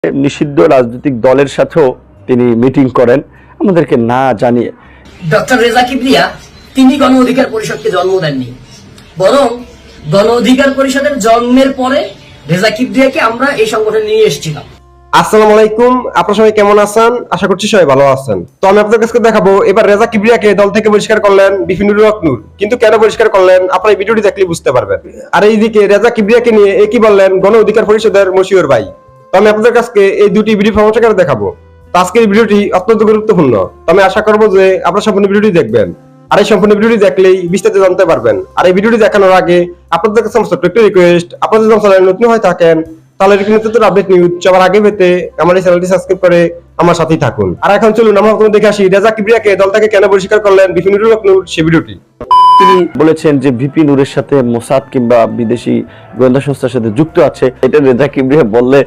নিষিদ্ধ রাজনৈতিক দলের সাথেও তিনি মিটিং করেন আমাদেরকে না জানিয়ে। ডক্টর রেজা কিবরিয়া তিনি গণ অধিকার পরিষদকে জন্ম দেননি, বরং গণ অধিকার পরিষদের জন্মের পরে রেজা কিবরিয়াকে আমরা এই সংগঠনে নিয়ে এসেছিলাম। আসসালামু আলাইকুম, আপনারা সবাই কেমন আছেন? আশা করছি সবাই ভালো আছেন। তো আমি আপনাদের কাছে দেখাবো এবার রেজা কিবরিয়াকে দল থেকে বহিষ্কার করলেন বিপিনুর হক নূর। কিন্তু কেন বহিষ্কার করলেন আপনারা এই ভিডিওটি দেখলে বুঝতে পারবেন। আর এইদিকে রেজা কিবরিয়াকে নিয়ে একই বললেন গণ অধিকার পরিষদের মশিউর ভাই। তো আমি আপনাদের কাছে এই দুটি ভিডিও ফরমাট দেখাবো। তো আজকের এই ভিডিওটি অত্যন্ত গুরুত্বপূর্ণ। তো আমি আশা করবো যে আপনারা সম্পূর্ণ ভিডিওটি দেখবেন। আর এই সম্পূর্ণ ভিডিওটি দেখলেই বিস্তারিত জানতে পারবেন। আর এই ভিডিওটি দেখানোর আগে আপনাদের কাছে আমার ছোট্ট একটা রিকোয়েস্ট, আপনাদের যদি চ্যানেলে নতুন হয়ে থাকেন তাহলে নতুন আপডেট নিউজ সবার আগে পেতে আমার এই চ্যানেলটি সাবস্ক্রাইব করে আমার সাথেই থাকুন। আর এখন চলুন আমরা প্রথমে দেখে আসি রেজা কিবরিয়াকে দল থেকে কেন বহিষ্কার করলেন বিপিনুর হক নূর সেই ভিডিওটি। তিনি বলেছেন যে ভিপি নূরের সাথে মোসাদ কিংবা বিদেশি গোয়েন্দা সংস্থার সাথে যুক্ত আছে। এটা রেজা কিবরিয়া বললে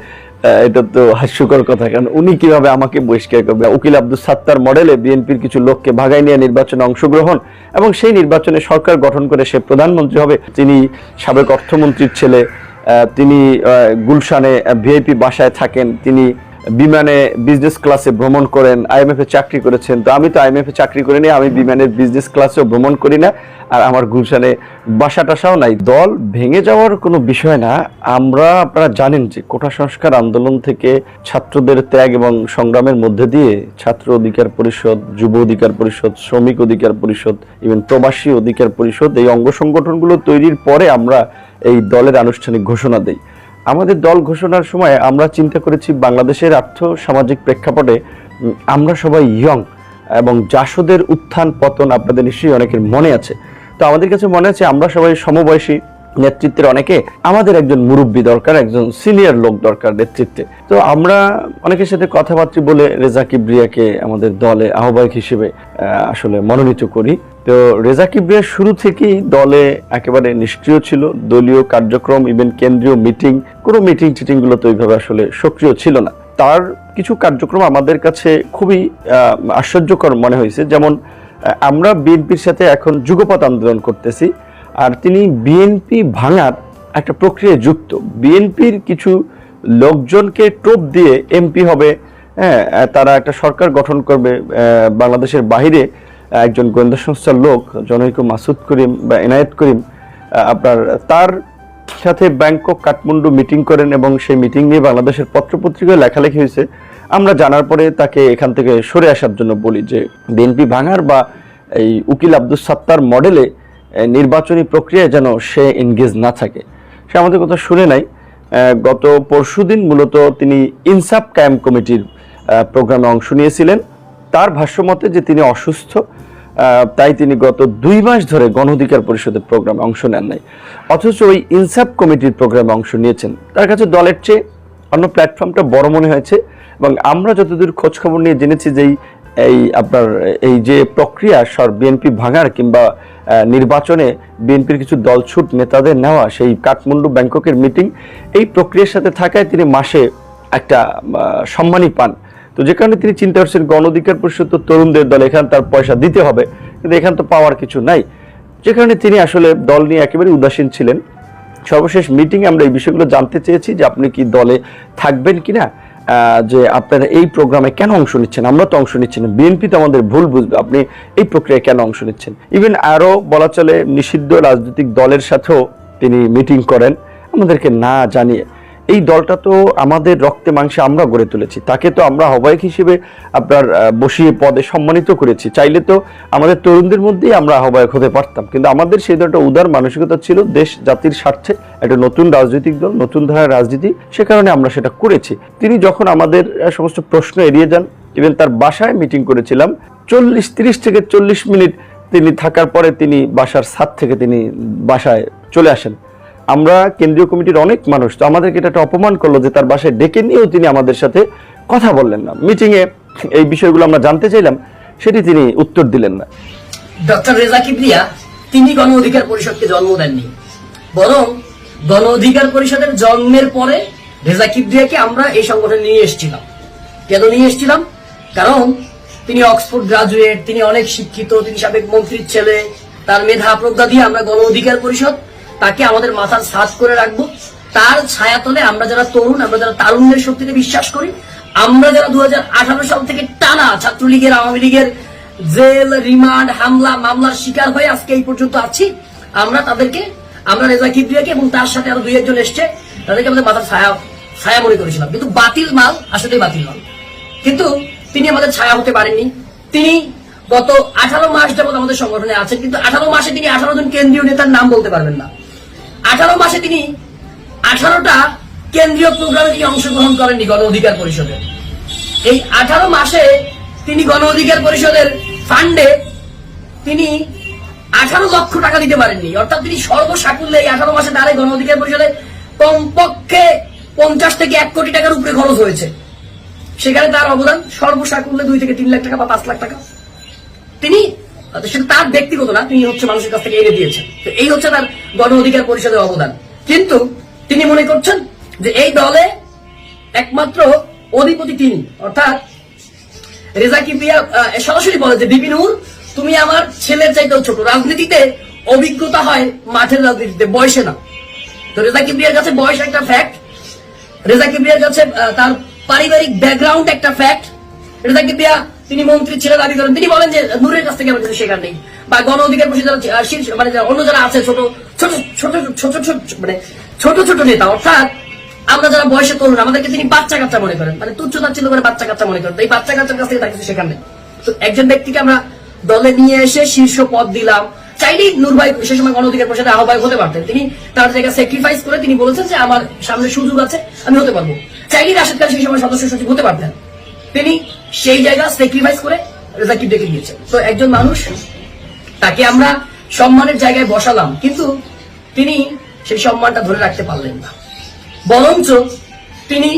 এটা তো হাস্যকর কথা, কারণ উনি কিভাবে আমাকে বহিষ্কার করবে? উকিল আব্দুল সাত্তার মডেলে বিএনপির কিছু লোককে ভাগাই নিয়ে নির্বাচনে অংশগ্রহণ এবং সেই নির্বাচনে সরকার গঠন করে সে প্রধানমন্ত্রী হবে। তিনি সাবেক অর্থমন্ত্রীর ছেলে, তিনি গুলশানে ভিআইপি বাসায় থাকেন, তিনি বিমানে বিজনেস ক্লাসে ভ্রমণ করেন, আইএমএফ এ চাকরি করেছেন। তো আমি তো আইএমএফ এ চাকরি করিনি, আমি বিমানের বিজনেস ক্লাসেও ভ্রমণ করি না, আর আমার গুলশানে বাসা টাসাও নাই। দল ভেঙে যাওয়ার কোনো বিষয় না। আপনারা জানেন যে কোটা সংস্কার আন্দোলন থেকে ছাত্রদের ত্যাগ এবং সংগ্রামের মধ্যে দিয়ে ছাত্র অধিকার পরিষদ, যুব অধিকার পরিষদ, শ্রমিক অধিকার পরিষদ, ইভেন প্রবাসী অধিকার পরিষদ, এই অঙ্গ সংগঠনগুলো তৈরির পরে আমরা এই দলের আনুষ্ঠানিক ঘোষণা দেই। আমাদের দল ঘোষণার সময় আমরা চিন্তা করেছি বাংলাদেশের আর্থ সামাজিক প্রেক্ষাপটে আমরা সবাই ইয়ং এবং জাসদের উত্থান পতন আপনাদের নিশ্চয়ই অনেকের মনে আছে। তো আমাদের কাছে মনে আছে আমরা সবাই সমবয়সী, নেতৃত্বের অনেকে আমাদের একজন মুরব্বী দরকার, একজন সিনিয়র লোক দরকার নেতৃত্বে। তো আমরা অনেকের সাথে কথাবার্তা বলে রেজা কিবরিয়াকে আমাদের দলে আহ্বায়ক হিসেবে আসলে মনোনীত করি। তো রেজা কিবরিয়া শুরু থেকেই দলে একেবারে নিষ্ক্রিয় ছিল। দলীয় কার্যক্রম, ইভেন কেন্দ্রীয় মিটিং, কোনো মিটিং গুলো তো ওইভাবে আসলে সক্রিয় ছিল না। তার কিছু কার্যক্রম আমাদের কাছে খুবই আশ্চর্যকর মনে হয়েছে। যেমন আমরা বিএনপির সাথে এখন যুগপৎ আন্দোলন করতেছি, আর তিনি বিএনপি ভাঙার একটা প্রক্রিয়ায় যুক্ত। বিএনপির কিছু লোকজনকে টোপ দিয়ে এমপি হবে, তারা একটা সরকার গঠন করবে। বাংলাদেশের বাইরে একজন গোয়েন্দা সংস্থার লোক জনৈক মাসুদ করিম বা এনায়েত করিম আপনার তার সাথে ব্যাংকক কাঠমান্ডু মিটিং করেন এবং সেই মিটিং নিয়ে বাংলাদেশের পত্রপত্রিকায় লেখালেখি হয়েছে। আমরা জানার পরে তাকে এখান থেকে সরে আসার জন্য বলি যে বিএনপি ভাঙার বা এই উকিল আব্দুল সাত্তার মডেলে নির্বাচনী প্রক্রিয়ায় যেন সে এনগেজ না থাকে। সে আমাদের কথা শুনে নাই। গত পরশুদিন মূলত তিনি ইনসাফ কায়েম কমিটির প্রোগ্রামে অংশ নিয়েছিলেন। তার ভাষ্যমতে যে তিনি অসুস্থ, তাই তিনি গত 2 মাস ধরে গণ অধিকার পরিষদের প্রোগ্রামে অংশ নেন নাই, অথচ ওই ইনসাফ কমিটির প্রোগ্রামে অংশ নিয়েছেন। তার কাছে দলের চেয়ে অন্য প্ল্যাটফর্মটা বড় মনে হয়েছে। এবং আমরা যতদূর খোঁজ খবর নিয়ে জেনেছি যে এই যে প্রক্রিয়া বিএনপি ভাঙার কিংবা নির্বাচনে বিএনপির কিছু দলছুট নেতাদের নেওয়া সেই কাঠমান্ডু ব্যাংককের মিটিং, এই প্রক্রিয়ার সাথে থাকায় তিনি মাসে একটা সম্মানই পান। তো যে কারণে তিনি চিন্তা করছেন গণ অধিকার পরিষদ তো তরুণদের দল, এখানে তার পয়সা দিতে হবে, কিন্তু এখানে তো পাওয়ার কিছু নাই। যে কারণে তিনি আসলে দল নিয়ে একেবারে উদাসীন ছিলেন। সর্বশেষ মিটিংয়ে আমরা এই বিষয়গুলো জানতে চেয়েছি যে আপনি কি দলে থাকবেন কিনা, যে আপনারা এই প্রোগ্রামে কেন অংশ নিচ্ছেন? আমরা তো অংশ নিচ্ছি না, বিএনপি তো আমাদের ভুল বুঝবে, আপনি এই প্রক্রিয়ায় কেন অংশ নিচ্ছেন? ইভেন আরও বলা চলে নিষিদ্ধ রাজনৈতিক দলের সাথেও তিনি মিটিং করেন আমাদেরকে না জানিয়ে। এই দলটা তো আমাদের রক্তে মাংসে আমরা গড়ে তুলেছি, তাকে তো আমরা আহ্বায়ক হিসেবে আপনার বসিয়ে পদে সম্মানিত করেছি। চাইলে তো আমাদের তরুণদের মধ্যেই আমরা আহ্বায়ক হতে পারতাম, কিন্তু আমাদের সেই দলটা উদার মানসিকতা ছিল, দেশ জাতির স্বার্থে একটা নতুন রাজনৈতিক দল, নতুন ধারার রাজনীতি, সে কারণে আমরা সেটা করেছি। তিনি যখন আমাদের সমস্ত প্রশ্ন এড়িয়ে যান, ইভেন তার বাসায় মিটিং করেছিলাম, 30 থেকে 40 মিনিট তিনি থাকার পরে তিনি বাসার ছাদ থেকে তিনি বাসায় চলে আসেন। আমরা কেন্দ্রীয় কমিটির অনেক মানুষ, তো আমাদেরকে এটা একটা অপমান করলো যে তার বাসায় ডেকে নিয়েও তিনি আমাদের সাথে কথা বললেন না। মিটিংয়ে এই বিষয়গুলো আমরা জানতে চাইলাম, সেটি তিনি উত্তর দিলেন না। ডক্টর রেজা কিবরিয়া তিনি গণ অধিকার পরিষদকে জন্ম দেননি, বরং গণ অধিকার পরিষদের জন্মের পরে রেজা কিবরিয়াকে আমরা এই সংগঠনে নিয়ে এসেছিলাম। কেন নিয়ে এসেছিলাম? কারণ তিনি অক্সফোর্ড গ্রাজুয়েট, তিনি অনেক শিক্ষিত, তিনি সাবেক মন্ত্রীর ছেলে। তার মেধা প্রজ্ঞা দিয়ে আমরা গণ অধিকার পরিষদ তাকে আমাদের মাথার ছাদ করে রাখবো তার ছায়াতলে আমরা যারা তরুণ, আমরা যারা তারুণ্যের শক্তিতে বিশ্বাস করি, আমরা যারা 2018 সাল থেকে টানা ছাত্রলীগের, আওয়ামী লীগের জেল, রিমান্ড, হামলা, মামলার শিকার হয়ে আজকে এই পর্যন্ত আছি, আমরা রেজা কিবরিয়াকে এবং তার সাথে আরো 2-1 এসছে, তাদেরকে আমাদের মাথার ছায়া মনে করেছিলাম। কিন্তু বাতিল মাল, আসলে বাতিল মাল। কিন্তু তিনি আমাদের ছায়া হতে পারেননি। তিনি গত 18 মাস যাবত আমাদের সংগঠনে আছেন, কিন্তু 18 মাসে তিনি 18 জন কেন্দ্রীয় নেতার নাম বলতে পারবেন না। 18 মাসে তিনি 18টা কেন্দ্রীয় প্রোগ্রামে তিনি অংশগ্রহণ করেননি গণ অধিকার পরিষদে। এই 18 মাসে তিনি গণ অধিকার পরিষদের ফান্ডে তিনি 18 লক্ষ টাকা দিতে পারেননি। অর্থাৎ তিনি সর্বসাকুল্যে এই 18 মাসে দাঁড়ায় গণ অধিকার পরিষদে কমপক্ষে 50 থেকে 1 কোটি টাকার উপরে খরচ হয়েছে। সেখানে তার অবদান সর্বসাকুল্যে 2 থেকে 3 লাখ টাকা বা 5 লাখ টাকা। তিনি সেটা তার ব্যক্তিগত না, তিনি হচ্ছে মানুষের কাছ থেকে এনে দিয়েছেন। তো এই হচ্ছে তার গণ অধিকার পরিষদের অবদান। কিন্তু তিনি মনে করছেন যে এই দলে একমাত্র অধিপতি তিনি, অর্থাৎ রেজা কিবরিয়া সরাসরি বলে যে বিপিন নূর, তুমি আমার ছেলের চাইতেও ছোট। রাজনীতিতে অভিজ্ঞতা হয় মাঠের রাজনীতিতে, বয়সে না। তো রেজা কিবরিয়ার কাছে বয়স একটা ফ্যাক্ট, রেজা কিবরিয়ার কাছে তার পারিবারিক ব্যাকগ্রাউন্ড একটা ফ্যাক্ট। রেজা কিবরিয়া তিনি মন্ত্রী ছেলে দাবি করেন। তিনি বলেন যে নূরের কাছ থেকে আমার কিছু শেখার নেই, বা গণ অধিকার পরিষদ মানে অন্য যারা আছে ছোট ছোট ছোট ছোট ছোট মানে ছোট ছোট নেতা, অর্থাৎ আমরা যারা বয়সে তরুণ, আমাদেরকে তিনি বাচ্চা কাচ্চা মনে করেন, মানে তুচ্ছ তাচ্ছিল্য করে বাচ্চা কাচ্চা মনে করেন। এই বাচ্চা কাচ্চার কাছ থেকে তার কিছু শেখার নেই। তো একজন ব্যক্তিকে আমরা দলে নিয়ে এসে শীর্ষ পদ দিলাম। চাইলেই নূর ভাই সে সময় গণ অধিকার পরিষদের আহ্বায়ক হতে পারতেন। তিনি তার জায়গায় স্যাক্রিফাইস করে তিনি বলেছেন যে আমার সামনে সুযোগ আছে, আমি হতে পারবো। চাইলেই রাশেদ খান সেই সময় সদস্য সচিব হতে পারতেন। তিনি সেই জায়গা স্যাক্রিফাইস করে রেজা কিবরিয়াকে দিয়েছেন। তো একজন মানুষ, তাকে আমরা সম্মানের জায়গায় বসালাম, কিন্তু তিনি সেই সম্মানটা ধরে রাখতে পারলেন না। বরঞ্চ তিনি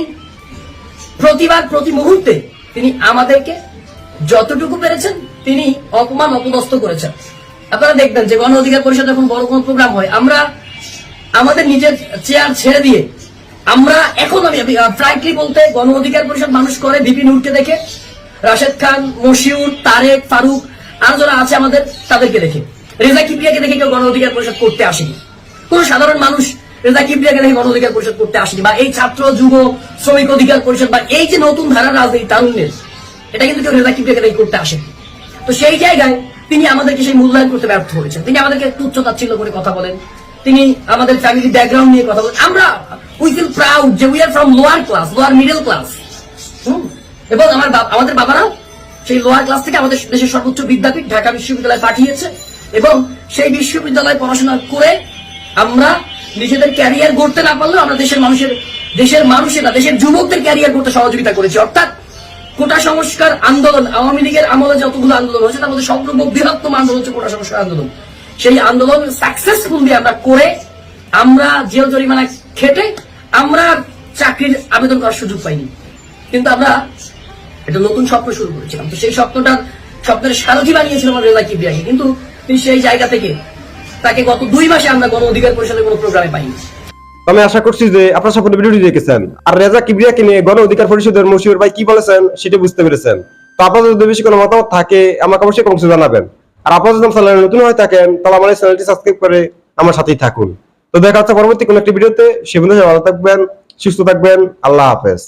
প্রতিবার প্রতি মুহূর্তে তিনি আমাদেরকে যতটুকু পেরেছেন তিনি অপমান অপদস্থ করেছেন। আপনারা দেখবেন যে গণ অধিকার পরিষদ যখন বড় কোনো প্রোগ্রাম হয়, আমরা আমাদের নিজের চেয়ার ছেড়ে দিয়ে আমরা এখন, আমি ফ্র্যাঙ্কলি বলতে, গণ অধিকার পরিষদ মানুষ করে বিপিন নূরকে দেখে, রাশেদ খান, মশিউর, তারেক, ফারুক আর যারা আছে আমাদের তাদেরকে দেখে। রেজা কিবরিয়াকে দেখে কেউ গণ অধিকার পরিষদ করতে আসেনি। কোন সাধারণ মানুষ রেজা কিবরিয়াকে দেখে গণ অধিকার পরিষদ করতে আসেনি, বা এই ছাত্র যুব শ্রমিক অধিকার পরিষদ বা এই যে নতুন ধারা রাজনীতি তারুণ্যের, এটা কিন্তু কেউ রেজা কিবরিয়াকে দেখে করতে আসেনি। তো সেই জায়গায় তিনি আমাদেরকে সেই মূল্যায়ন করতে ব্যর্থ হয়েছেন। তিনি আমাদেরকে তুচ্ছ তাচ্ছিল্য করে কথা বলেন, তিনি আমাদের ফ্যামিলি ব্যাকগ্রাউন্ড নিয়ে কথা বলেন। আমরা উই ফিল প্রাউড যে we are from lower class, lower middle class. এবং আমাদের বাবারা সেই লোয়ার ক্লাস থেকে আমাদের দেশের সর্বোচ্চ বিদ্যাপীঠ ঢাকা বিশ্ববিদ্যালয়ে পাঠিয়েছে, এবং সেই বিশ্ববিদ্যালয়ে পড়াশোনা করে আমরা নিজেদের ক্যারিয়ার গড়তে না পারলেও আমরা দেশের মানুষেরা দেশের যুবকদের ক্যারিয়ার করতে সহযোগিতা করেছি। অর্থাৎ কোটা সংস্কার আন্দোলন, আওয়ামী লীগের আমলে যতগুলো আন্দোলন হয়েছে তার মধ্যে সর্ববৃহত্তম আন্দোলন হচ্ছে কোটা সংস্কার আন্দোলন। সেই আন্দোলন সাকসেসফুলি আমরা করে, আমরা জেল জরিমানা খেটে আমরা চাকরির আবেদন করার সুযোগ পাইনি, কিন্তু আমরা একটা নতুন স্বপ্ন শুরু করেছিলাম। তো সেই স্বপ্নের সারথি বানিয়েছিলাম আমরা রেজা কিবরিয়াকে, কিন্তু সেই জায়গা থেকে তাকে গত 2 মাসে আমরা গণ অধিকার পরিষদের কোনো প্রোগ্রামে পাইনি। আমি আশা করছি যে আপনারা সম্পূর্ণ ভিডিওটি দেখেছেন, আর রেজা কিবরিয়াকে নিয়ে গণ অধিকার পরিষদের মশিউর ভাই কি বলেছেন সেটা বুঝতে পেরেছেন। তো আপনাদের যদি বেশি কোনো মতামত থাকে আমাকে অবশ্যই কমেন্টে জানাবেন। আর আপনারা যদি চ্যানেলে নতুন হয়ে থাকেন তাহলে আমার এই চ্যানেলটি সাবস্ক্রাইব করে আমার সাথেই থাকুন। তো দেখা হচ্ছে পরবর্তী কোনো একটি ভিডিওতে। সে পর্যন্ত ভালো থাকবেন, সুস্থ থাকবেন। আল্লাহ হাফেজ।